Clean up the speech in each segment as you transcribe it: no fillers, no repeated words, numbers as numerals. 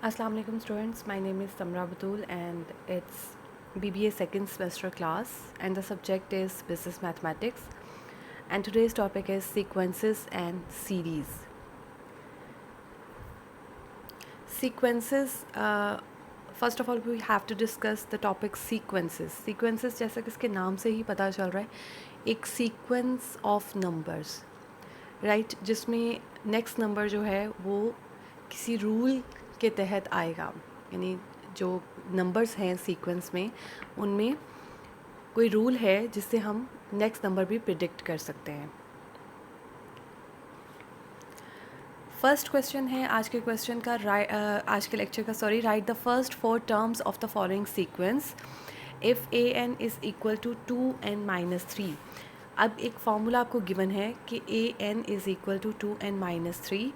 Assalamu alaikum students, my name is Samra Batul and it's BBA second semester class and the subject is business mathematics and today's topic is sequences and series. Sequences, first of all we have to discuss the topic sequences. Sequences जैसा कि इसके नाम से ही पता चल रहा है एक sequence of numbers, right, जिसमें next number जो है वो किसी रूल के तहत आएगा, यानी जो नंबर्स हैं सीक्वेंस में उनमें कोई रूल है जिससे हम नेक्स्ट नंबर भी प्रिडिक्ट कर सकते हैं. फर्स्ट क्वेश्चन है आज के क्वेश्चन का, आज के लेक्चर का, write the first 4 terms of the following sequence if A N is equal to 2n-3. अब एक फार्मूला आपको गिवन है कि A N is equal to 2n-3.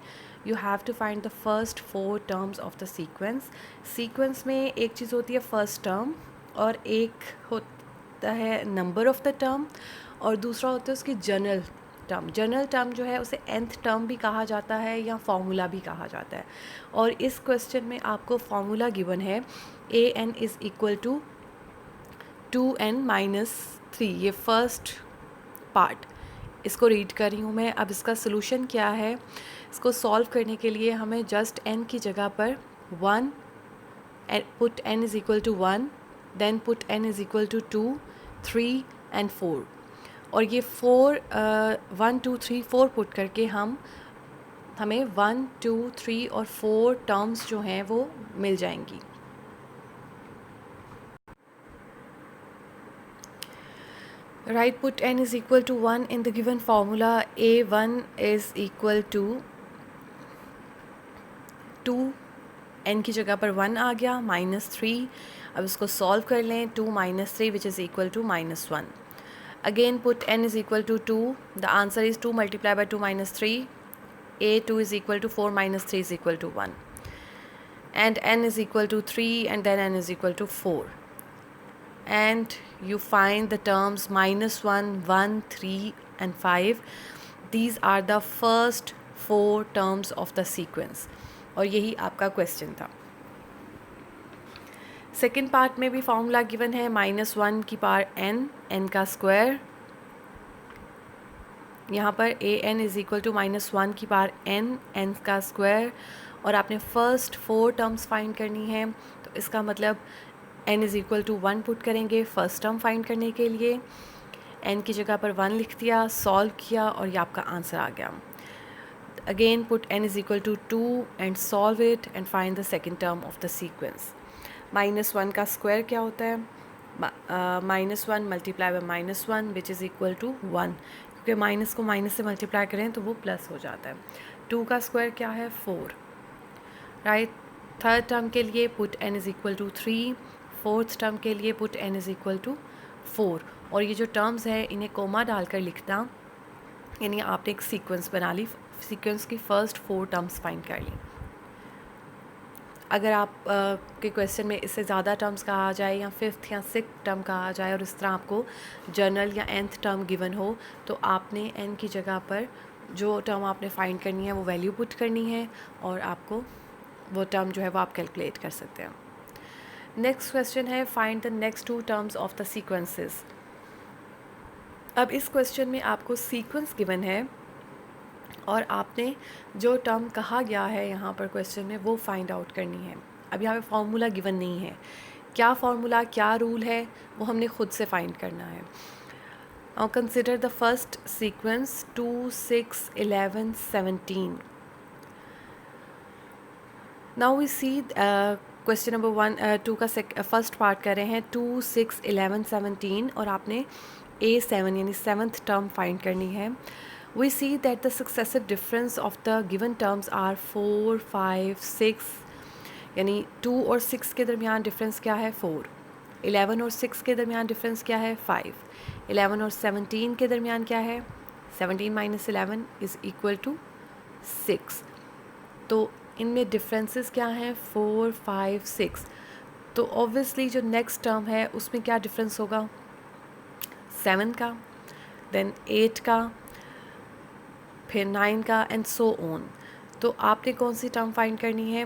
You have to find the first 4 terms of the sequence. Sequence में एक चीज़ होती है first term और एक होता है नंबर ऑफ द टर्म और दूसरा होता है उसकी जनरल टर्म. जनरल टर्म जो है उसे nth टर्म भी कहा जाता है या फार्मूला भी कहा जाता है. और इस क्वेश्चन में आपको फार्मूला गिवन है A N is equal to 2n-3. ये फर्स्ट पार्ट इसको रीड कर रही हूँ मैं. अब इसका सोल्यूशन क्या है, इसको सॉल्व करने के लिए हमें जस्ट n की जगह पर 1 put n is equal to 1, then put n is equal to 2, 3 and 4. और ये 1 2 3 4 पुट करके हमें 1 2 3 और 4 टर्म्स जो हैं वो मिल जाएंगी. Right, put n is equal to 1 in the given formula. A1 is equal to 2, n की जगह पर 1 आ गया, -3. अब इसको सॉल्व कर लें. 2 - 3 which is equal to -1. Again put n is equal to 2. The answer is 2 multiplied by 2 - 3. A2 is equal to 4 - 3 is equal to 1. And n is equal to 3 and then n is equal to 4. And you find the terms -1, 1, 3 and 5. These are the first 4 terms of the sequence. और यही आपका question था. Second part में भी formula given है -1 की power n का square. यहाँ पर ए एन इज़ इक्वल टू -1 की पावर n का स्क्वायर और आपने फर्स्ट 4 टर्म्स फाइंड करनी है. तो इसका मतलब n is equal to 1 put करेंगे फर्स्ट टर्म फाइंड करने के लिए. n की जगह पर 1 लिख दिया, सॉल्व किया और ये आपका आंसर आ गया. Again put n is equal to 2 and solve it and find the second term of the sequence. -1 का स्क्वायर क्या होता है, -1 multiply by -1 which is equal to 1, क्योंकि माइनस को माइनस से मल्टीप्लाई करें तो वो प्लस हो जाता है. 2 का स्क्वायर क्या है, 4. राइट, थर्ड टर्म के लिए put n is equal to 3, fourth term के लिए put n is equal to 4. और ये जो टर्म्स है इन्हें कोमा डालकर लिखना, यानी आपने एक सीक्वेंस बना ली, सीक्वेंस की फ़र्स्ट 4 टर्म्स फाइंड कर ली. अगर आप के क्वेश्चन में इससे ज़्यादा टर्म्स कहा आ जाए या 5th या 6th टर्म कहा आ जाए और इस तरह आपको जनरल या nth टर्म गिवन हो, तो आपने n की जगह पर जो टर्म आपने फाइंड करनी है वो वैल्यू पुट करनी है और आपको वो टर्म जो है वो आप कैलकुलेट कर सकते हैं. नेक्स्ट क्वेश्चन है find the next 2 terms of the sequences. अब इस क्वेश्चन में आपको सीक्वेंस गिवन है और आपने जो टर्म कहा गया है यहाँ पर क्वेश्चन में वो फाइंड आउट करनी है. अब यहाँ पे फार्मूला गिवन नहीं है, क्या फार्मूला क्या रूल है वो हमने खुद से फाइंड करना है. Now consider the first sequence 2 6 11 17. Now we see question number 2 का फर्स्ट पार्ट कर रहे हैं 2 6 11 17 और आपने A7 यानी 7th टर्म फाइंड करनी है. We see that the successive difference of the given terms are 4, 5, 6. यानी 2 और 6 के दरमियान डिफरेंस क्या है, 4. 11 और 6 के दरमियान डिफरेंस क्या है, 5. 11 और 17 के दरमियान क्या है, 17 - 11 इज़ इक्वल टू 6. तो इनमें डिफरेंसेस क्या हैं, 4, 5, 6. तो ऑब्वियसली जो नेक्स्ट टर्म है उसमें क्या डिफरेंस होगा, 7 का, देन 8 का, फिर 9 का एंड सो ऑन. तो आपने कौन सी टर्म फाइंड करनी है,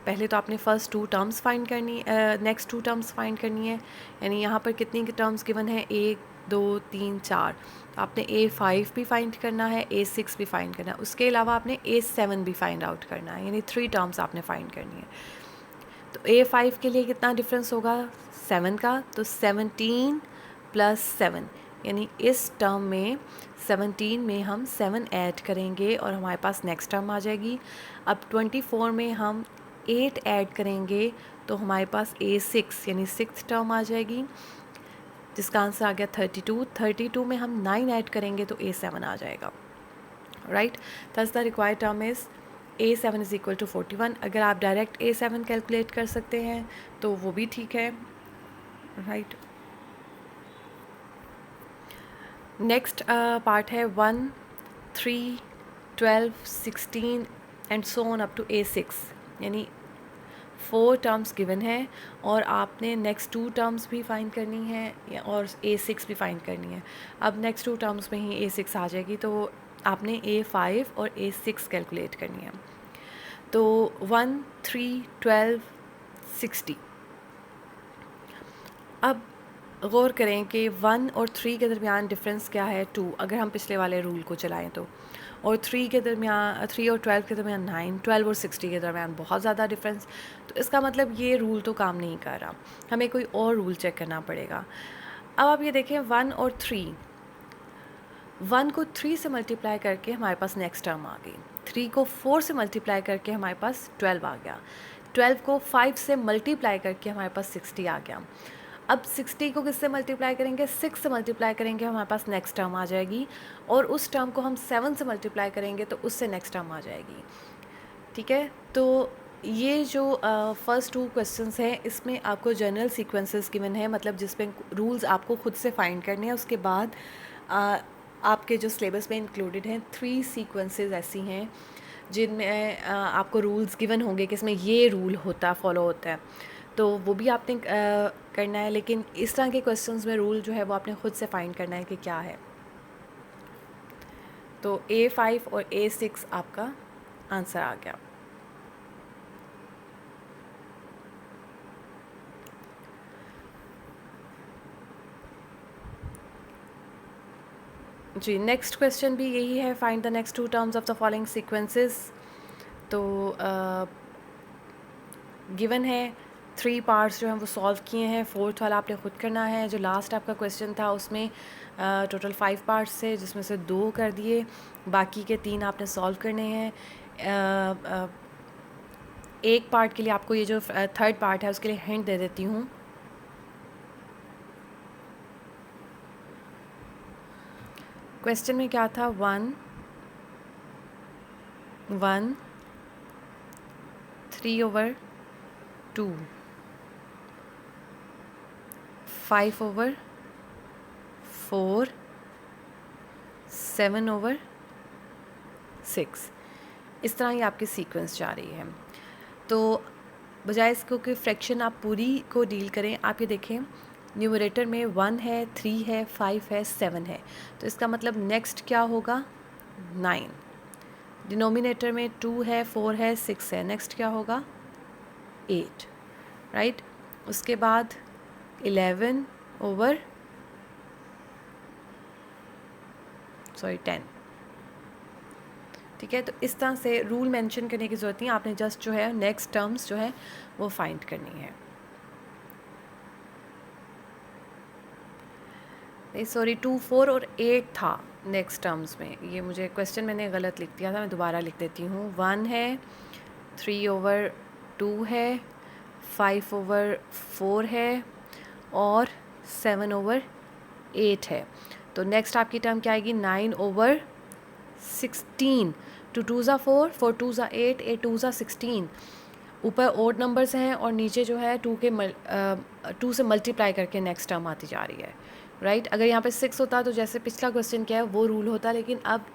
पहले तो आपने फर्स्ट टू टर्म्स फाइंड करनी, नेक्स्ट टू टर्म्स फाइंड करनी है। यानी यहाँ पर कितनी टर्म्स गिवन है, 1 2 3 4। तो आपने A5 भी फाइंड करना है, A6 भी फाइंड करना है, उसके अलावा आपने A7 भी फाइंड आउट करना है, यानी 3 टर्म्स आपने फाइंड करनी है। तो A5 के लिए कितना डिफरेंस होगा 7 का, तो 17 + 7, यानी इस टर्म में 17 में हम 7 ऐड करेंगे और हमारे पास नेक्स्ट टर्म आ जाएगी। अब 24 में हम 8 ऐड करेंगे तो हमारे पास A6 यानी 6th टर्म आ जाएगी, जिसका आंसर आ गया 32। 32 में हम 9 ऐड करेंगे तो A7 आ जाएगा, right. Thus the required term is A7 = 41। अगर आप डायरेक्ट A7 कैलकुलेट कर सकते हैं तो वो भी ठीक है, राइट। नेक्स्ट पार्ट है 1 3 12 16 and so on up to A6, यानी 4 टर्म्स गिवन है और आपने नेक्स्ट 2 टर्म्स भी फाइंड करनी है और A6 भी फाइंड करनी है। अब नेक्स्ट 2 टर्म्स में ही A6 आ जाएगी, तो आपने A5 और A6 कैलकुलेट करनी है। तो 1 3 12 60। अब गौर करें कि 1 और 3 के दरमियान डिफरेंस क्या है, 2, अगर हम पिछले वाले रूल को चलाएं तो। और 3 के दरमियान, 3 और 12 के दरमियान 9, 12 और 60 के दरमियान बहुत ज़्यादा डिफरेंस। तो इसका मतलब ये रूल तो काम नहीं कर रहा, हमें कोई और रूल चेक करना पड़ेगा। अब आप ये देखें 1 और 3, 1 को 3 से मल्टीप्लाई करके हमारे पास नेक्स्ट टर्म आ गई, 3 को 4 से मल्टीप्लाई करके हमारे पास 12 आ गया, 12 को 5 से मल्टीप्लाई करके हमारे पास 60 आ गया। अब 60 को किससे मल्टीप्लाई करेंगे, 6 से मल्टीप्लाई करेंगे, हमारे पास नेक्स्ट टर्म आ जाएगी, और उस टर्म को हम 7 से मल्टीप्लाई करेंगे तो उससे नेक्स्ट टर्म आ जाएगी, ठीक है। तो ये जो फर्स्ट 2 क्वेश्चंस हैं इसमें आपको जनरल सीक्वेंसेस गिवन है, मतलब जिसमें रूल्स आपको खुद से फाइंड करने हैं। उसके बाद आपके जो सिलेबस में इंक्लूडेड हैं 3 सीक्वेंसेस ऐसी हैं जिनमें आपको रूल्स गिवन होंगे कि इसमें ये रूल फॉलो होता है, तो वो भी आपने करना है। लेकिन इस तरह के क्वेश्चंस में रूल जो है वो आपने खुद से फाइंड करना है कि क्या है। तो A5 और A6 आपका आंसर आ गया। जी, नेक्स्ट क्वेश्चन भी यही है, find the next 2 terms of the following sequences. तो गिवन है 3 पार्ट्स जो हैं वो सॉल्व किए हैं, 4th वाला आपने खुद करना है। जो लास्ट आपका क्वेश्चन था उसमें टोटल 5 पार्ट्स थे, जिसमें से 2 कर दिए, बाकी के 3 आपने सॉल्व करने हैं। एक पार्ट के लिए आपको ये जो 3rd पार्ट है उसके लिए हिंट दे देती हूँ। क्वेश्चन में क्या था, 1 1 3/2 5/4 7/6, इस तरह ही आपकी सीक्वेंस जा रही है। तो बजाय इसको कि फ्रैक्शन आप पूरी को डील करें, आप ये देखें न्यूमरेटर में 1 है, 3 है, 5 है, 7 है, तो इसका मतलब नेक्स्ट क्या होगा 9। डिनोमिनेटर में 2 है, 4 है, 6 है, नेक्स्ट क्या होगा 8, राइट। उसके बाद 10, ठीक है। तो इस तरह से रूल मेंशन करने की ज़रूरत नहीं, आपने जस्ट जो है नेक्स्ट टर्म्स जो है वो फाइंड करनी है। सॉरी 2 4 और 8 था नेक्स्ट टर्म्स में, ये मुझे क्वेश्चन मैंने गलत लिख दिया था, मैं दोबारा लिख देती हूँ। 1 है, 3/2 है, 5/4 है और 7/8 है। तो नेक्स्ट आपकी टर्म क्या आएगी 9/16। 2 2 ज़ा 4, 4 2 ज़ा 8, 8 2 ज़ा 16। ऊपर ओड नंबर्स हैं और नीचे जो है 2 से मल्टीप्लाई करके नेक्स्ट टर्म आती जा रही है, राइट। अगर यहाँ पे 6 होता तो जैसे पिछला क्वेश्चन क्या है वो रूल होता, लेकिन अब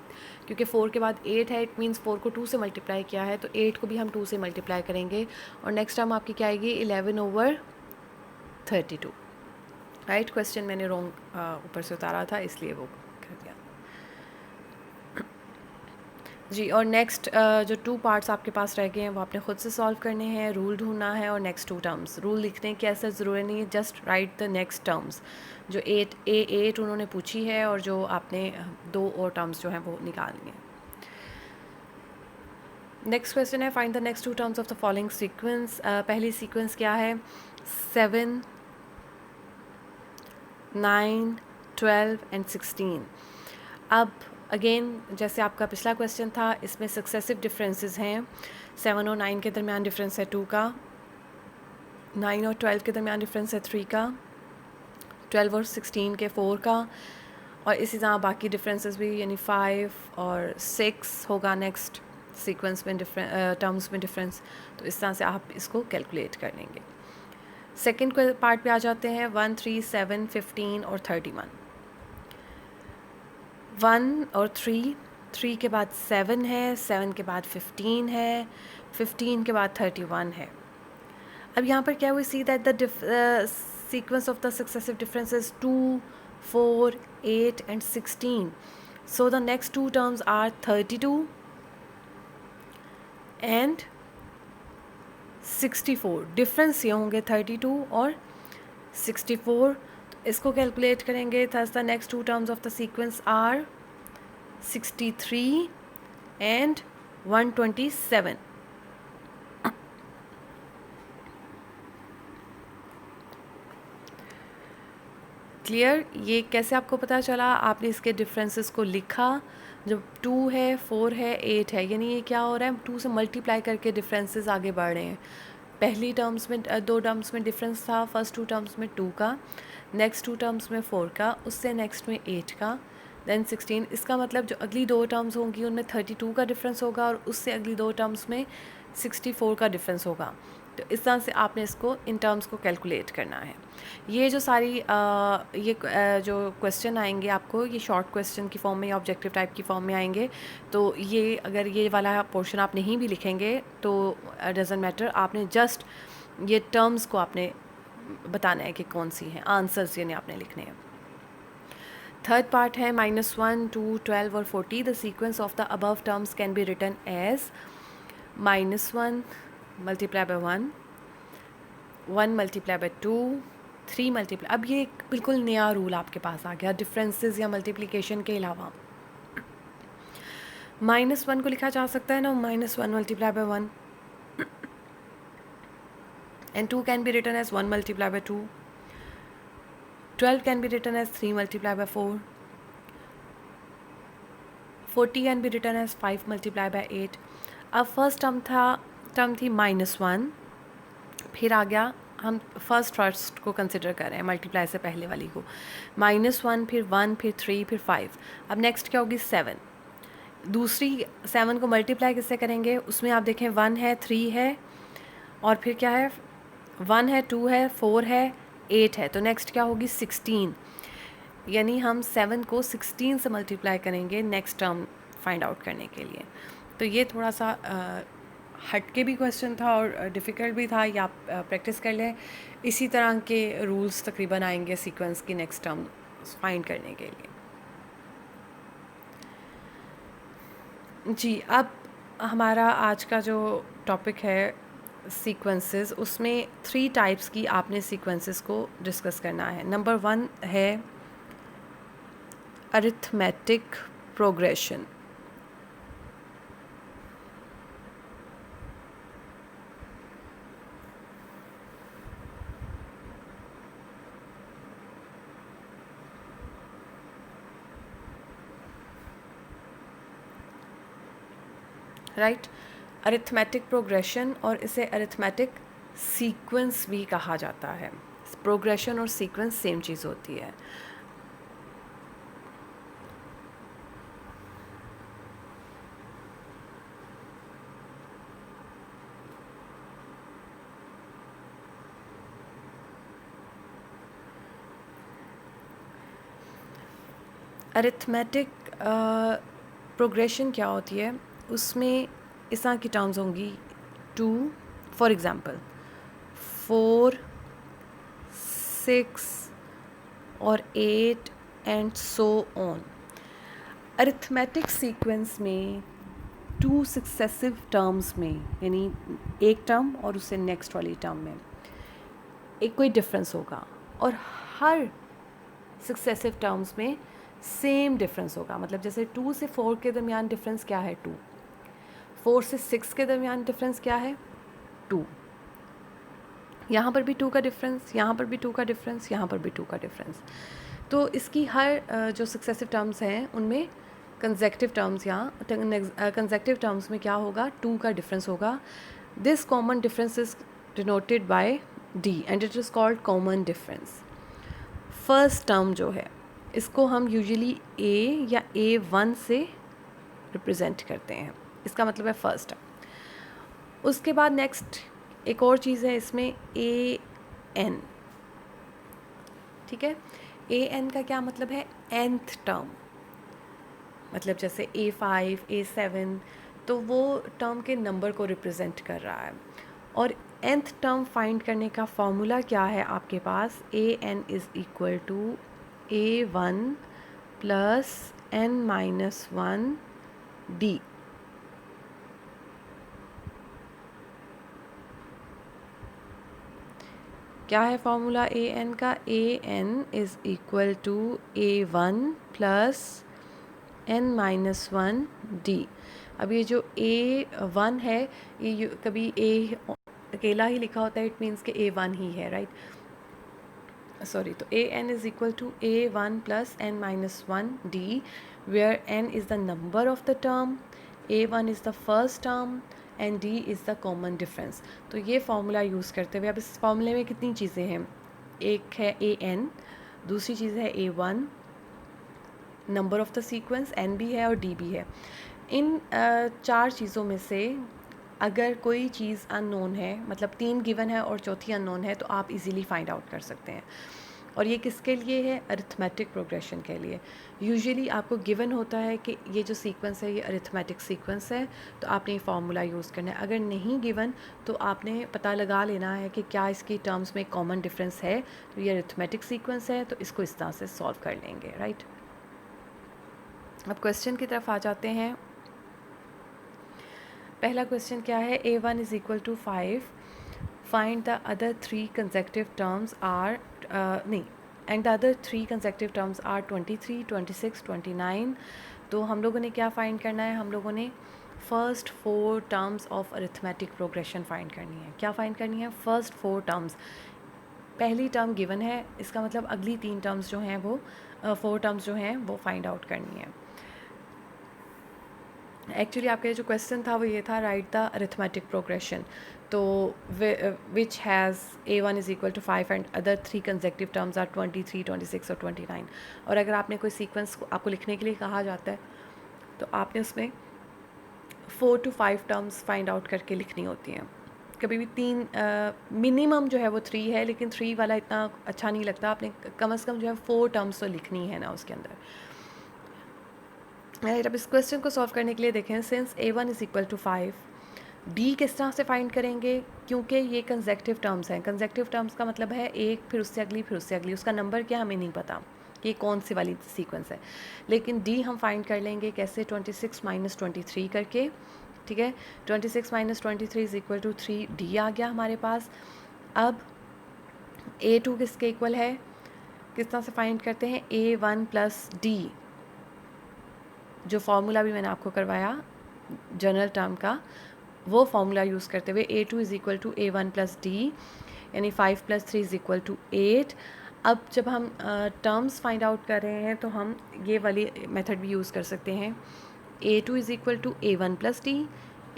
क्योंकि 4 के बाद 8 है, इट मीन्स 4 को 2 से मल्टीप्लाई किया है, तो 8 को भी हम 2 से मल्टीप्लाई करेंगे और नेक्स्ट टर्म आपकी क्या आएगी 11/32, राइट। क्वेश्चन मैंने रॉन्ग ऊपर से उतारा था इसलिए वो कर दिया। जी। और नेक्स्ट जो 2 पार्ट्स आपके पास रह गए हैं वो आपने ख़ुद से सॉल्व करने हैं, रूल ढूंढना है और नेक्स्ट 2 टर्म्स। रूल लिखने की ऐसा ज़रूरी नहीं है, just right the next terms जो 8 उन्होंने पूछी है और जो आपने 2 और टर्म्स जो हैं वो निकालनी है। नेक्स्ट क्वेश्चन है, find the next 2 terms of the following sequence. पहली सीक्वेंस क्या है? 7, 9, 12 एंड 16। अब अगेन जैसे आपका पिछला क्वेश्चन था, इसमें सक्सेसिव डिफरेंसेस हैं। 7 और 9 के दरमियान डिफरेंस है 2 का, 9 और 12 के दरमियान डिफरेंस है 3 का, 12 और 16 के 4 का, और इसी तरह बाकी डिफरेंसेस भी, यानी 5 और 6 होगा नेक्स्ट सीक्वेंस में टर्म्स में डिफरेंस। तो इस तरह से आप इसको कैलकुलेट कर लेंगे। सेकेंड पार्ट पे आ जाते हैं। 1, 3, 7, 15 और 31। 1 और 3 के बाद 7 है, 7 के बाद 15 है, 15 के बाद 31 है। अब यहाँ पर क्या हुई? See that the sequence of the successive differences 2, 4, 8 and 16। So the next 2 terms are 32 and 64। Difference ये होंगे 32 और 64। तो इसको कैलकुलेट करेंगे। Thus the next 2 terms of the sequence are 63 and 127। Clear? ये कैसे आपको पता चला? आपने इसके डिफरेंसेस को लिखा। जब 2 है, 4 है, 8 है, यानी ये क्या हो रहा है? 2 से मल्टीप्लाई करके डिफरेंसेस आगे बढ़ रहे हैं। पहली टर्म्स में 2 टर्म्स में डिफरेंस था, फर्स्ट 2 टर्म्स में 2 का, नेक्स्ट 2 टर्म्स में 4 का, उससे नेक्स्ट में 8 का, देन 16। इसका मतलब जो अगली 2 टर्म्स होंगी उनमें 32 का डिफरेंस होगा और उससे अगली 2 टर्म्स में 64 का डिफरेंस होगा। तो इस तरह से आपने इसको इन टर्म्स को कैलकुलेट करना है। ये जो सारी जो क्वेश्चन आएंगे आपको, ये शॉर्ट क्वेश्चन की फॉर्म में या ऑब्जेक्टिव टाइप की फॉर्म में आएंगे। तो ये अगर ये वाला पोर्शन आप नहीं भी लिखेंगे तो डजेंट मैटर, आपने जस्ट ये टर्म्स को आपने बताना है कि कौन सी हैं, आंसर्स यानी आपने लिखने हैं। थर्ड पार्ट है -1, 2, 12 और 40। The sequence of the above terms can be written as -1 multiply by 1, 1 multiply by 2, 3 multiply. अब ये एक बिल्कुल नया रूल आपके पास आ गया डिफरेंसेस या मल्टीप्लिकेशन के अलावा। -1 को लिखा जा सकता है ना, -1 multiply by 1, and 2 can be written as 1 multiplied by 2, 12 can be written as 3 multiplied by 4, 40 can be written as 5 multiplied by 8। अब फर्स्ट टर्म थी -1, फिर आ गया, हम फर्स्ट को कंसिडर कर रहे हैं मल्टीप्लाई से पहले वाली को, -1, फिर 1, फिर 3, फिर 5। अब नेक्स्ट क्या होगी? 7। दूसरी 7 को मल्टीप्लाई किससे करेंगे? उसमें आप देखें 1 है, 3 है और फिर क्या है? 1 है, 2 है, 4 है, 8 है। तो नेक्स्ट क्या होगी? 16। यानी हम 7 को 16 से मल्टीप्लाई करेंगे नेक्स्ट टर्म फाइंड आउट करने के लिए। तो ये थोड़ा सा हट के भी क्वेश्चन था और डिफ़िकल्ट भी था, या आप प्रैक्टिस कर लें। इसी तरह के रूल्स तकरीबन आएंगे सीक्वेंस की नेक्स्ट टर्म फाइंड करने के लिए। जी, अब हमारा आज का जो टॉपिक है सीक्वेंसेस, उसमें 3 टाइप्स की आपने सीक्वेंसेस को डिस्कस करना है। नंबर 1 है arithmetic progression. Right, arithmetic progression, और इसे अरिथमेटिक सीक्वेंस भी कहा जाता है। प्रोग्रेशन और सीक्वेंस सेम चीज़ होती है। अरिथमेटिक प्रोग्रेशन क्या होती है? उसमें इस तरह की टर्म्स होंगी 2, फॉर एग्ज़ाम्पल 4, 6 और 8 and so on. Arithmetic sequence में 2 सक्सेसिव टर्म्स में, यानी एक टर्म और उससे नेक्स्ट वाली टर्म में एक कोई डिफरेंस होगा, और हर सक्सेसिव टर्म्स में सेम डिफरेंस होगा। मतलब जैसे 2 से 4 के दरमियान डिफरेंस क्या है, 2। 4 से 6 के दरमियान डिफरेंस क्या है, 2। यहाँ पर भी 2 का डिफरेंस, यहाँ पर भी 2 का डिफरेंस, यहाँ पर भी 2 का डिफरेंस। तो इसकी हर जो सक्सेसिव टर्म्स हैं उनमें कंसेक्टिव टर्म्स, यहाँ कंसेक्टिव टर्म्स में क्या होगा, 2 का डिफरेंस होगा। This common difference is denoted by D and it is called common difference. First term जो है इसको हम यूजुअली ए या A1 से रिप्रेजेंट करते हैं, इसका मतलब है फर्स्ट टर्म। उसके बाद नेक्स्ट एक और चीज़ है इसमें, AN। ठीक है, AN का क्या मतलब है, nth टर्म। मतलब जैसे A5, A7, तो वो टर्म के नंबर को रिप्रेजेंट कर रहा है। और nth टर्म फाइंड करने का फॉर्मूला क्या है आपके पास, AN is equal to A1 plus n-1 D। क्या है फॉर्मूला AN का, AN is equal to A1 plus n-1 D। अब ये जो A1 है, ये कभी A अकेला ही लिखा होता है, इट मीन्स कि A1 ही है, राइट। सॉरी, तो AN is equal to A1 plus n-1 D, where n is the number of the term, A1 is the first term and D is the common difference। तो ये formula use करते हुए अब इस फार्मूले में कितनी चीज़ें हैं, एक है AN, दूसरी चीज़ है A1, number of the sequence n भी है और D भी है। इन चार चीज़ों में से अगर कोई चीज़ अननोन है, मतलब 3 गिवन है और चौथी अननोन है, तो आप इजीली फाइंड आउट कर सकते हैं। और ये किसके लिए है, अरिथमेटिक प्रोग्रेशन के लिए। यूजुअली आपको गिवन होता है कि ये जो सीक्वेंस है ये अरिथमेटिक सीक्वेंस है, तो आपने ये फार्मूला यूज़ करना है। अगर नहीं गिवन तो आपने पता लगा लेना है कि क्या इसकी टर्म्स में कॉमन डिफरेंस है, तो ये अरिथमेटिक सीक्वेंस है, तो इसको इस तरह से सॉल्व कर लेंगे, राइट। अब क्वेश्चन की तरफ आ जाते हैं। पहला क्वेश्चन क्या है, A1 is equal to 5, find the other 3 consecutive terms are नहीं and the other 3 consecutive terms are 23, 26, 29। तो हम लोगों ने क्या फ़ाइंड करना है, हम लोगों ने first 4 terms of arithmetic progression find करनी है। क्या फ़ाइंड करनी है, फर्स्ट 4 टर्म्स। पहली टर्म गिवन है, इसका मतलब अगली 3 टर्म्स जो हैं वो 4 टर्म्स जो हैं वो फाइंड आउट करनी है। एक्चुअली आपका जो क्वेश्चन था वो ये था, राइट द अरिथमेटिक प्रोग्रेशन। तो which has A1 is equal to 5 and other 3 consecutive terms are 23, 26 और 29। और अगर आपने कोई सीक्वेंस आपको लिखने के लिए कहा जाता है तो आपने उसमें 4 to 5 टर्म्स फाइंड आउट करके लिखनी होती हैं। कभी भी 3 मिनिमम जो है वो 3 है, लेकिन 3 वाला इतना अच्छा नहीं लगता, आपने कम से कम जो है 4 टर्म्स तो लिखनी है ना उसके अंदर। राइट, अब इस क्वेश्चन को सॉल्व करने के लिए देखें, since A1 is equal to 5, D किस तरह से फाइंड करेंगे, क्योंकि ये कंसेक्टिव टर्म्स हैं। कंसेक्टिव टर्म्स का मतलब है एक फिर उससे अगली फिर उससे अगली, उसका नंबर क्या हमें नहीं पता कि कौन सी वाली सीक्वेंस है, लेकिन D हम फाइंड कर लेंगे कैसे, 26 माइनस 23 करके। ठीक है, 26 minus 23 is equal to 3, D आ गया हमारे पास। अब A2 किसके इक्वल है, किस तरह से फाइंड करते हैं, A1 प्लस D, जो फार्मूला भी मैंने आपको करवाया जनरल टर्म का, वो फार्मूला यूज़ करते हुए A2 is equal to A1 plus D, यानी 5 प्लस 3 इज़ इक्वल टू 8। अब जब हम टर्म्स फाइंड आउट कर रहे हैं तो हम ये वाली मेथड भी यूज़ कर सकते हैं, A2 is equal to A1 plus D,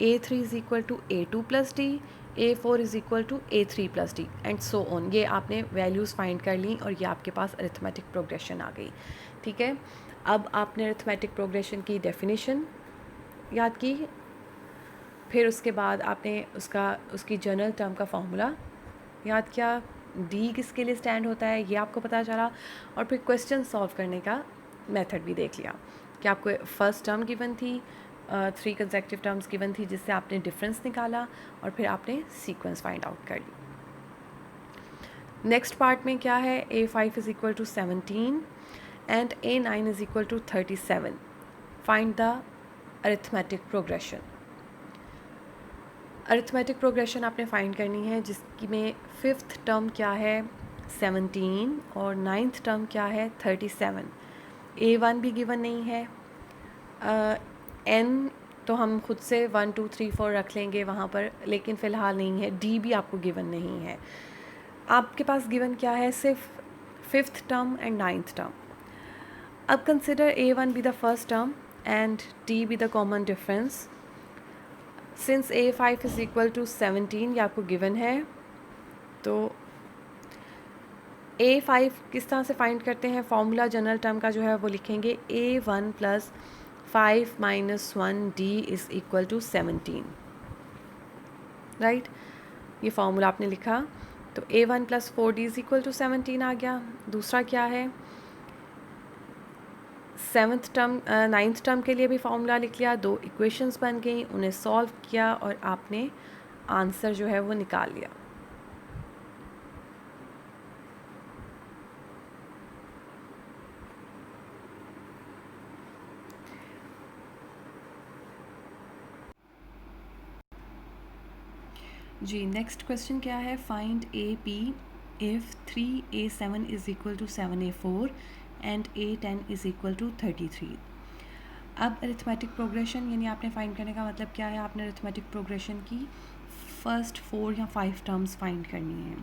A3 is equal to A2 plus D, A4 is equal to A3 plus D and so on. ये आपने वैल्यूज़ फाइंड कर ली और ये आपके पास अरिथमेटिक प्रोग्रेशन आ गई। ठीक है, अब आपने अरिथमेटिक प्रोग्रेशन की डेफिनेशन याद की, फिर उसके बाद आपने उसकी जनरल टर्म का फार्मूला याद किया, D किसके लिए स्टैंड होता है ये आपको पता चला, और फिर क्वेश्चन सॉल्व करने का मेथड भी देख लिया कि आपको फर्स्ट टर्म गिवन थी, 3 कंसेक्टिव टर्म्स गिवन थी, जिससे आपने डिफरेंस निकाला और फिर आपने सीक्वेंस फाइंड आउट कर ली। नेक्स्ट पार्ट में क्या है, A5 is equal to 17 and A9 is equal to 37. Find the arithmetic progression. Arithmetic progression आपने फाइंड करनी है जिसकी में फिफ्थ टर्म क्या है 17 और नाइन्थ टर्म क्या है 37। A1 भी गिवन नहीं है, N तो हम खुद से 1 2 3 4 रख लेंगे वहाँ पर, लेकिन फ़िलहाल नहीं है। D भी आपको गिवन नहीं है। आपके पास गिवन क्या है, सिर्फ fifth term and ninth term. अब consider A1 be the first term and D be the common difference. Since A5 is equal to 17 ये आपको गिवन है, तो A5 किस तरह से फाइंड करते हैं, फॉर्मूला जनरल टर्म का जो है वो लिखेंगे A1 + 5 - 1D is equal to 17, right. ये फार्मूला आपने लिखा, तो A1 + 4D is equal to 17 आ गया। दूसरा क्या है, नाइन्थ टर्म के लिए भी फार्मूला लिख लिया, दो इक्वेशंस बन गई, उन्हें सॉल्व किया और आपने आंसर जो है वो निकाल लिया। जी, नेक्स्ट क्वेश्चन क्या है, find AP if 3A7 is equal to 7A4 and A10 is equal to 33। अब अरिथमेटिक प्रोग्रेशन यानी आपने फाइंड करने का मतलब क्या है, आपने अरिथमेटिक प्रोग्रेशन की फर्स्ट 4 या 5 टर्म्स फाइंड करनी है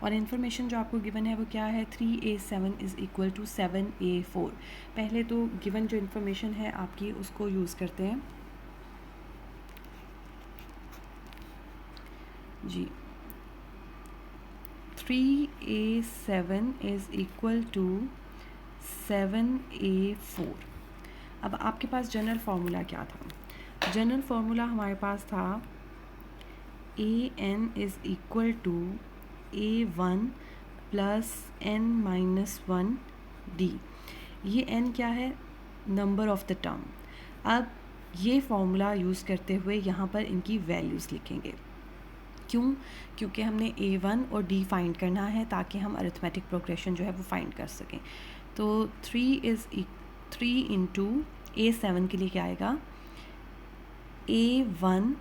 और इन्फॉर्मेशन जो आपको गिवन है वो क्या है, 3A7 is equal to 7A4। पहले तो गिवन जो इन्फॉर्मेशन है आपकी उसको यूज़ करते हैं। जी, 3A7 is equal to 7A4। अब आपके पास जनरल फार्मूला क्या था, जनरल फार्मूला हमारे पास था AN is equal to A1 + n - 1D। ये n क्या है, नंबर ऑफ़ द टर्म। अब ये फार्मूला यूज़ करते हुए यहाँ पर इनकी वैल्यूज़ लिखेंगे। क्यों, क्योंकि हमने A1 और D फाइंड करना है ताकि हम अरिथमेटिक प्रोग्रेशन जो है वो फाइंड कर सकें। तो 3 इंटू A7 के लिए क्या आएगा, A1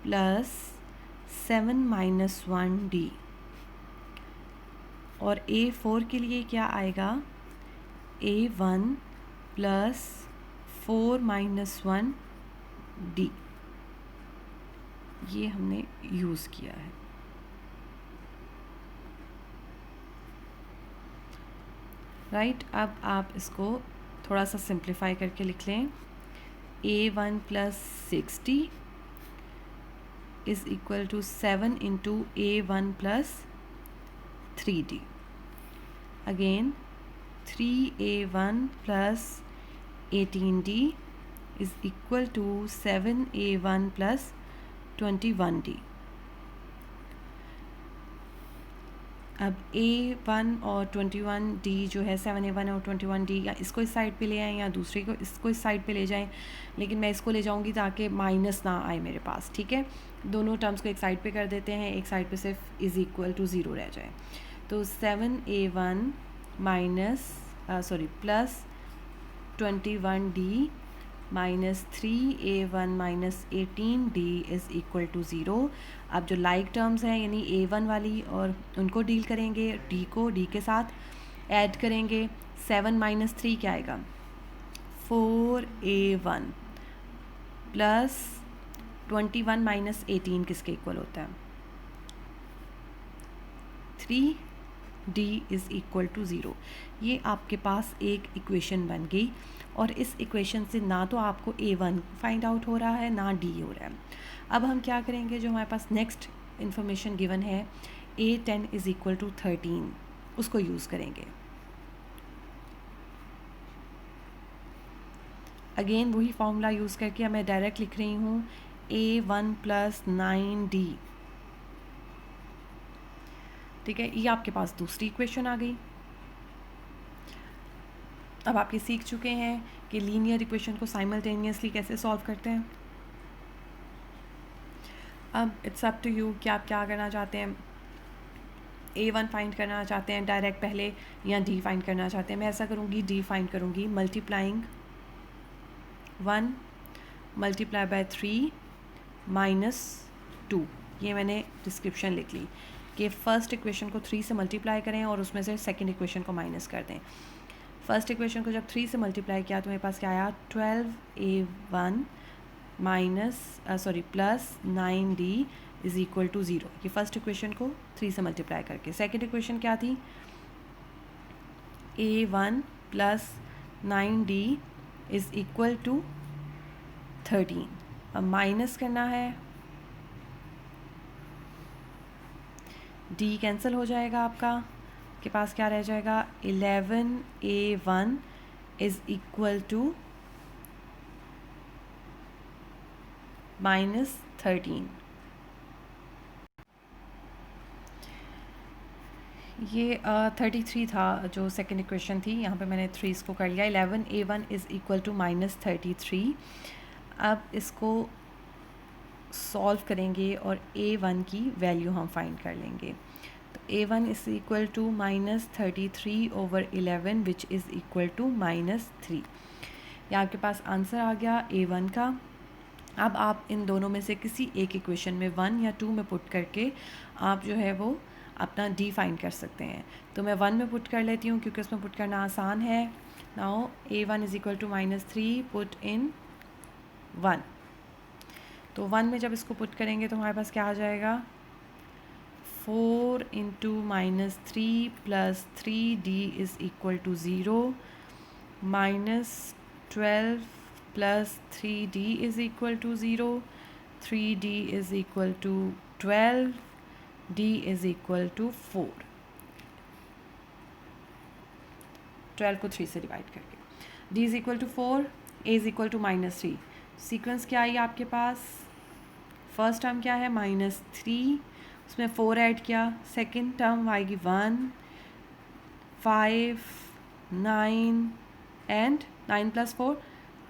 + 7 - 1D, और A4 के लिए क्या आएगा, A1 + 4 - 1D। ये हमने यूज़ किया है, राइट। अब आप इसको थोड़ा सा सिंप्लीफाई करके लिख लें, A1 + 60 is equal to 7 into A1 + 3D। Again 3A1 + 18D is equal to 7A1 + 21D। अब A1 और 21D जो है, 7A1 और 21D, या इसको इस साइड पे ले आएँ या दूसरे को इसको इस साइड पे ले जाएं, लेकिन मैं इसको ले जाऊंगी ताकि माइनस ना आए मेरे पास, ठीक है। दोनों टर्म्स को एक साइड पे कर देते हैं, एक साइड पे सिर्फ इज़ इक्वल टू 0 रह जाए। तो 7A1 plus 21D minus 3A1 - 18D is equal to 0। अब जो लाइक टर्म्स हैं यानी A1 वाली, और उनको डील करेंगे, D को D के साथ ऐड करेंगे। 7 - 3 क्या आएगा, 4A1 प्लस 21 - 18 किसके इक्वल होता है, 3D इज़ इक्वल टू 0। ये आपके पास एक इक्वेशन बन गई, और इस इक्वेशन से ना तो आपको A1 फाइंड आउट हो रहा है ना D हो रहा है। अब हम क्या करेंगे, जो हमारे पास नेक्स्ट इन्फॉर्मेशन गिवन है A10 इज़ इक्वल टू 13, उसको यूज़ करेंगे। अगेन वही फार्मूला यूज़ करके मैं डायरेक्ट लिख रही हूँ A1 + 9D, ठीक है। ये आपके पास दूसरी इक्वेशन आ गई। अब आप ये सीख चुके हैं कि लीनियर इक्वेशन को साइमल्टेनियसली कैसे सॉल्व करते हैं। अब इट्स अप टू यू कि आप क्या करना चाहते हैं, A1 फाइंड करना चाहते हैं डायरेक्ट पहले, या D फाइंड करना चाहते हैं। मैं ऐसा करूँगी, D फाइंड करूँगी, मल्टीप्लाइंग 1 × 3 - 2। ये मैंने डिस्क्रिप्शन लिख ली कि फ़र्स्ट इक्वेशन को 3 से मल्टीप्लाई करें और उसमें से सेकंड इक्वेशन को माइनस कर दें। फर्स्ट इक्वेशन को जब 3 से मल्टीप्लाई किया तो मेरे पास क्या आया, 12a1 plus 9d is equal to 0। ये फर्स्ट इक्वेशन को 3 से मल्टीप्लाई करके। सेकंड इक्वेशन क्या थी, a1 plus 9d is equal to 13। अब माइनस करना है, d कैंसिल हो जाएगा, आपका के पास क्या रह जाएगा, 11a1 इज़ इक्वल टू -13। ये 33 था जो सेकंड इक्वेशन थी, यहाँ पे मैंने 3 को कर लिया। 11a1 is equal to -33। अब इसको सॉल्व करेंगे और a1 की वैल्यू हम फाइंड कर लेंगे। तो a1 is equal to -33/11 which is equal to -3। ये आपके पास आंसर आ गया a1 का। अब आप इन दोनों में से किसी एक इक्वेशन में 1 या 2 में पुट करके आप जो है वो अपना d फाइंड कर सकते हैं। तो मैं 1 में पुट कर लेती हूँ क्योंकि उसमें पुट करना आसान है। Now a1 is equal to -3 put in 1। तो 1 में जब इसको पुट करेंगे तो हमारे पास क्या आ जाएगा, 4 into -3 plus 3d is equal to 0 -12 plus 3d is equal to 0 3d is equal to 12 d is equal to 4। 12 को 3 से डिवाइड करके d is equal to 4, a is equal to -3। Sequence क्या आई आपके पास, फर्स्ट टर्म क्या है -3, उसमें 4 add किया, सेकंड टर्म आएगी 1 5 9 and 9 plus 4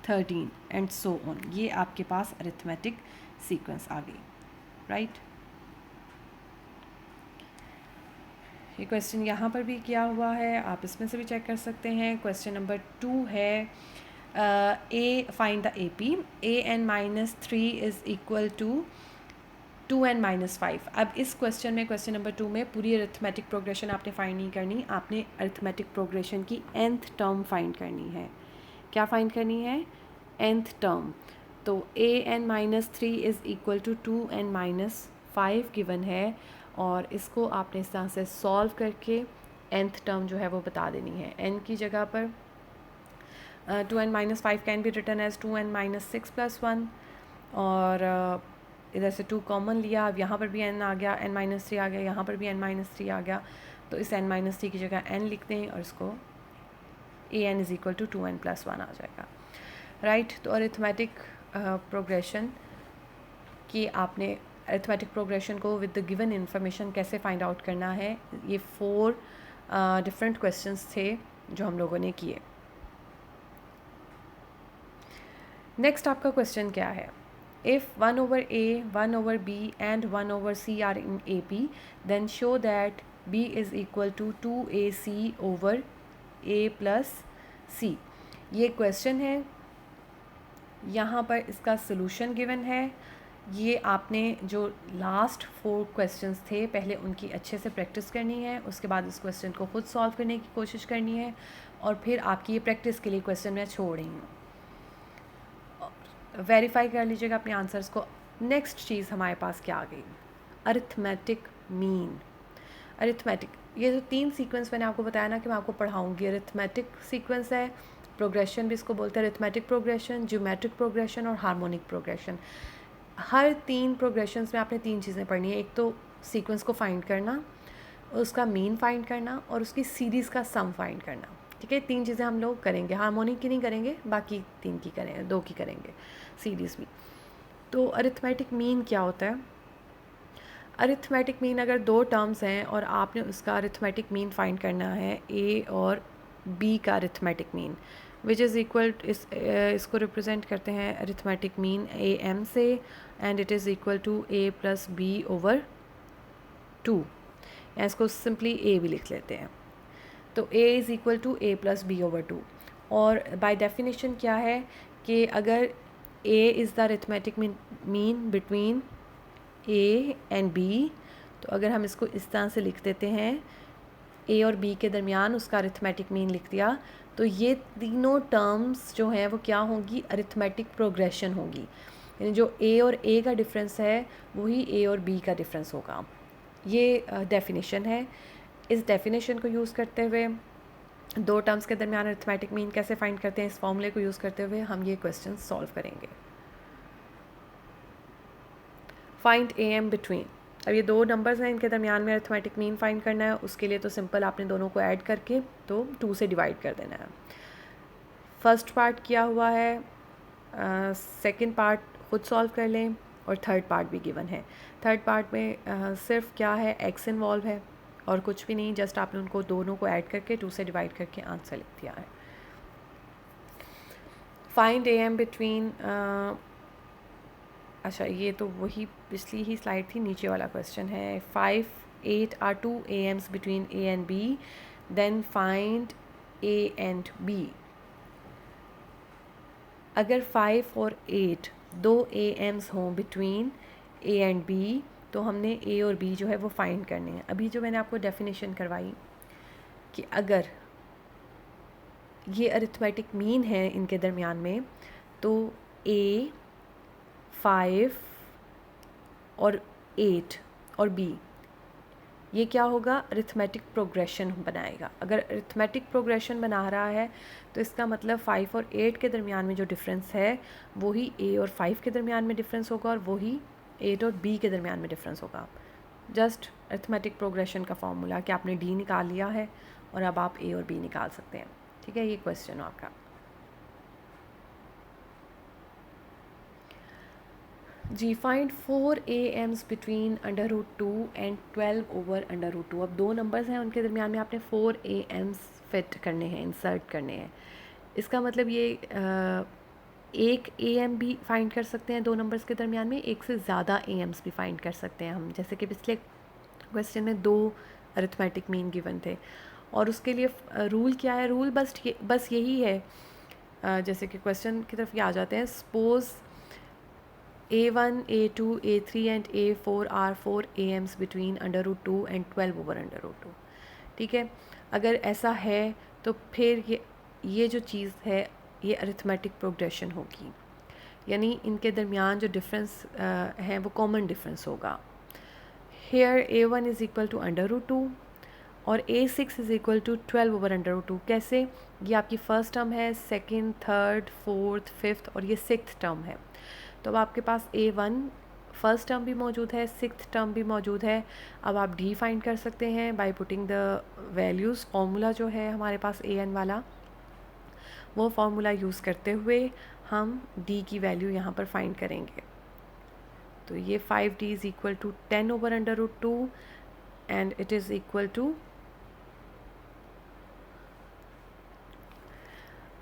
13 and so on. ये आपके पास अरिथमेटिक सीक्वेंस आ गई, राइट। ये क्वेश्चन यहाँ पर भी किया हुआ है, आप इसमें से भी चेक कर सकते हैं। क्वेश्चन नंबर 2 है a find the AP an-3 is equal to 2n-5। अब इस क्वेश्चन में, क्वेश्चन नंबर 2 में पूरी अरिथमेटिक प्रोग्रेशन आपने फाइंड नहीं करनी, आपने अरिथमेटिक प्रोग्रेशन की nth टर्म फाइंड करनी है। क्या फाइंड करनी है, nth टर्म। तो an-3 is equal to 2n-5 given है और इसको आपने इस तरह से सॉल्व करके nth टर्म जो है वो बता देनी है। n की जगह पर 2n-5 can be written as 2n-6 plus 1 और इधर से 2 कॉमन लिया। अब यहाँ पर भी n आ गया, n-3 आ गया, यहाँ पर भी n-3 आ गया, तो इस n-3 की जगह n लिख दें और इसको an is equal to 2n plus 1 आ जाएगा, राइट। तो अरिथमेटिक प्रोग्रेशन कि आपने अरिथमेटिक प्रोग्रेशन को विद द गिवन इन्फॉर्मेशन कैसे फाइंड आउट करना है, ये 4 डिफरेंट क्वेश्चंस थे जो हम लोगों ने किए। नेक्स्ट आपका क्वेश्चन क्या है, if 1/a, 1/b and 1/c are in AP, then show that b is equal to 2ac/a plus c। ये क्वेश्चन है, यहाँ पर इसका सोल्यूशन गिवन है। ये आपने जो लास्ट 4 क्वेश्चंस थे पहले उनकी अच्छे से प्रैक्टिस करनी है, उसके बाद इस क्वेश्चन को खुद सॉल्व करने की कोशिश करनी है और फिर आपकी ये प्रैक्टिस के लिए क्वेश्चन मैं छोड़ रही हूँ। वेरीफाई कर लीजिएगा अपने आंसर्स को। नेक्स्ट चीज़ हमारे पास क्या आ गई, अरिथमेटिक मीन। अरिथमेटिक, ये जो 3 सीक्वेंस मैंने आपको बताया ना कि मैं आपको पढ़ाऊँगी, अरिथमेटिक सीक्वेंस है, प्रोग्रेशन भी इसको बोलते हैं, अरिथमेटिक प्रोग्रेशन, ज्योमेट्रिक प्रोग्रेशन और हार्मोनिक प्रोग्रेशन। हर 3 प्रोग्रेशंस में आपने 3 चीज़ें पढ़नी है, एक तो सीक्वेंस को फाइंड करना, उसका मीन फाइंड करना और उसकी सीरीज़ का सम फाइंड करना, ठीक है। 3 चीज़ें हम लोग करेंगे, हार्मोनिक की नहीं करेंगे, बाकी 3 की करेंगे, 2 की करेंगे, सीरीज़ भी। तो अरिथमेटिक मीन क्या होता है, अरिथमेटिक मीन अगर 2 टर्म्स हैं और आपने उसका अरिथमेटिक मीन फाइंड करना है a और b का arithmetic mean, which is equal, इसको रिप्रेजेंट करते हैं अरिथमेटिक मीन am से, and it is equal to a plus b/2, या इसको सिंपली a भी लिख लेते हैं। तो a is equal to a plus b/2 और बाय डेफिनेशन क्या है कि अगर a is the arithmetic mean between A and B, तो अगर हम इसको इस तरह से लिख देते हैं, ए और बी के दरमियान उसका अरिथमेटिक मीन लिख दिया, तो ये तीनों टर्म्स जो हैं वो क्या होंगी, अरिथमेटिक प्रोग्रेशन होगी। यानी जो ए और ए का डिफरेंस है वही ए और बी का डिफरेंस होगा। ये डेफिनेशन है। इस डेफिनेशन को यूज़ करते हुए दो टर्म्स के दरमियान अरिथमेटिक मीन कैसे फाइंड करते हैं, इस फॉर्मूले को यूज़ करते हुए हम ये क्वेश्चन सॉल्व करेंगे। फाइंड ए एम बिटवीन, अब ये दो नंबर्स हैं, इनके दरमियान में अरिथमेटिक मीन फाइंड करना है। उसके लिए तो सिंपल आपने दोनों को ऐड करके तो 2 से डिवाइड कर देना है। फर्स्ट पार्ट किया हुआ है, सेकंड पार्ट खुद सॉल्व कर लें, और थर्ड पार्ट भी गिवन है। थर्ड पार्ट में सिर्फ क्या है, एक्स इन्वॉल्व है और कुछ भी नहीं, जस्ट आपने उनको दोनों को ऐड करके 2 से डिवाइड करके आंसर लिख दिया है। फाइंड ए एम बिटवीन, अच्छा ये तो वही पिछली ही स्लाइड थी, नीचे वाला क्वेश्चन है। 5, 8 are 2 A AMs between A and B, then find A and B. अगर 5 और 8 दो ए एम्स हों बिटवीन ए एंड बी, तो हमने ए और बी जो है वो फाइंड करने हैं। अभी जो मैंने आपको डेफिनेशन करवाई कि अगर ये अरिथमेटिक मीन है इनके दरमियान में, तो ए 5 और 8 और बी ये क्या होगा, अरिथमेटिक प्रोग्रेशन बनाएगा। अगर अरिथमेटिक प्रोग्रेशन बना रहा है तो इसका मतलब 5 और 8 के दरमियान में जो डिफरेंस है वही ए और 5 के दरमियान में डिफरेंस होगा, और वही 8 और बी के दरमियान में डिफरेंस होगा। जस्ट अरिथमेटिक प्रोग्रेशन का फॉर्मूला कि आपने डी निकाल लिया है और अब आप ए और बी निकाल सकते हैं। ठीक है, ये क्वेश्चन हो आपका। जी, find 4 A AMs between √2 and 12 over √2। अब दो नंबर्स हैं, उनके दरमियान में आपने 4 ए एम्स फिट करने हैं, इंसर्ट करने हैं। इसका मतलब ये एक ए एम भी फाइंड कर सकते हैं दो नंबर्स के दरमियान में, एक से ज़्यादा ए एम्स भी फाइंड कर सकते हैं हम, जैसे कि पिछले क्वेश्चन में 2 अरिथमेटिक मीन गिवन थे। और उसके लिए रूल क्या है, रूल बस यही है, जैसे कि क्वेश्चन की तरफ ये आ जाते हैं। Suppose A1, A2, A3 and A4 are 4 AMs between √2 and 12 over √2। ठीक है, अगर ऐसा है तो फिर ये जो चीज़ है ये अरिथमेटिक प्रोग्रेशन होगी, यानी इनके दरमियान जो डिफरेंस है वो कॉमन डिफरेंस होगा। Here A1 is equal to √2 और A6 is equal to 12 over √2। कैसे, ये आपकी फर्स्ट टर्म है, सेकंड, थर्ड, फोर्थ, फिफ्थ और ये सिक्स्थ टर्म है। तो अब आपके पास A1 फर्स्ट टर्म भी मौजूद है, सिक्स्थ टर्म भी मौजूद है। अब आप डी फाइंड कर सकते हैं by putting the values. Formula जो है हमारे पास AN वाला, वो फार्मूला यूज़ करते हुए हम डी की वैल्यू यहाँ पर फाइंड करेंगे। तो ये 5D is equal to 10 over √2 and it is equal to,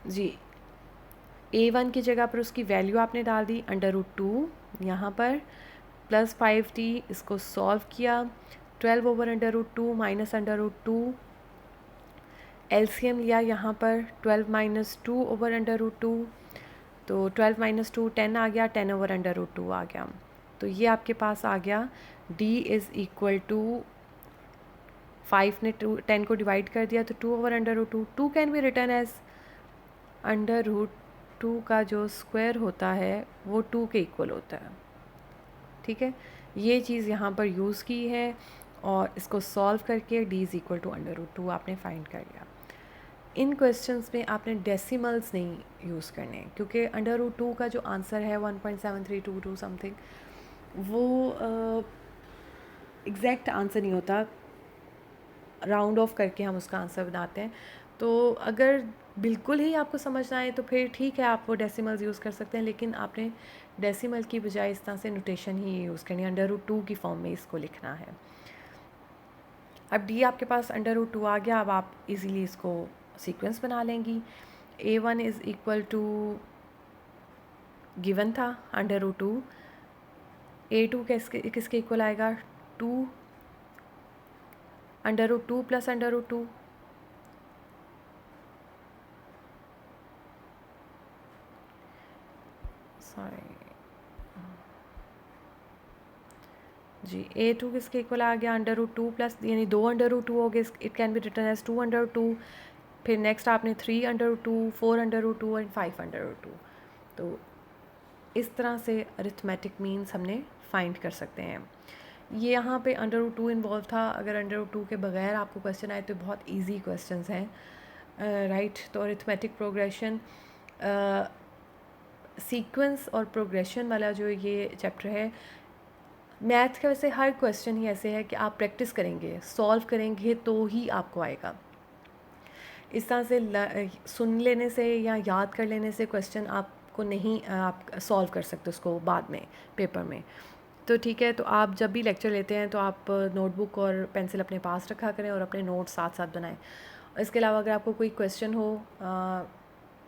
जी, A1 की जगह पर उसकी वैल्यू आपने डाल दी √2 यहाँ पर, प्लस 5D, इसको सॉल्व किया, 12 ओवर √2 माइनस √2, एलसीएम लिया यहाँ पर 12 माइनस 2 ओवर √2, तो 12 माइनस 2 10 आ गया, 10 ओवर √2 आ गया। तो ये आपके पास आ गया D इज़ इक्वल टू 5 ने 10 को डिवाइड कर दिया तो 2 over √2। 2 can be return as √2 का जो स्क्वायर होता है वो 2 के इक्वल होता है। ठीक है, ये चीज़ यहाँ पर यूज़ की है और इसको सॉल्व करके D इज़ इक्वल टू √2 आपने फाइंड कर लिया। इन क्वेश्चंस में आपने डेसिमल्स नहीं यूज़ करने, क्योंकि √2 का जो आंसर है 1.7322 समथिंग, वो एग्जैक्ट आंसर नहीं होता, राउंड ऑफ करके हम उसका आंसर बनाते हैं। तो अगर बिल्कुल ही आपको समझना है तो फिर ठीक है, आप वो डेसिमल्स यूज़ कर सकते हैं, लेकिन आपने डेसिमल की बजाय इस तरह से नोटेशन ही यूज़ करनी है, √2 की फॉर्म में इसको लिखना है। अब डी आपके पास √2 आ गया, अब आप इजीली इसको सीक्वेंस बना लेंगी। A1 is equal to given था √2, A2 किसके इक्वल आएगा, 2 √2 प्लस √2, सॉरी जी a2 किसके इक्वल आ गया, √2 प्लस यानी 2 √2 हो गए, it can be written as 2 √2। फिर नेक्स्ट आपने 3 √2, 4 √2 एंड 5 √2। तो इस तरह से अरिथमेटिक मीन्स हमने फाइंड कर सकते हैं। ये यहाँ पे √2 इन्वॉल्व था। अगर √2 के बगैर आपको क्वेश्चन आए तो बहुत इजी क्वेश्चंस हैं, राइट। तो अरिथमेटिक प्रोग्रेशन, सीक्वेंस और प्रोग्रेशन वाला जो ये चैप्टर है, मैथ का वैसे हर क्वेश्चन ही ऐसे है कि आप प्रैक्टिस करेंगे, सॉल्व करेंगे तो ही आपको आएगा। इस तरह से सुन लेने से या याद कर लेने से क्वेश्चन आपको नहीं, आप सॉल्व कर सकते उसको बाद में पेपर में। तो ठीक है, तो आप जब भी लेक्चर लेते हैं तो आप नोटबुक और पेंसिल अपने पास रखा करें और अपने नोट्स साथ साथ बनाएं। इसके अलावा अगर आपको कोई क्वेश्चन हो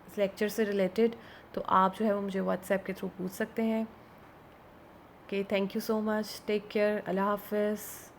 इस लेक्चर से रिलेटेड तो आप जो है वो मुझे व्हाट्सएप के थ्रू पूछ सकते हैं। Okay, thank you so much, take care, अल्लाह हाफ़िज़।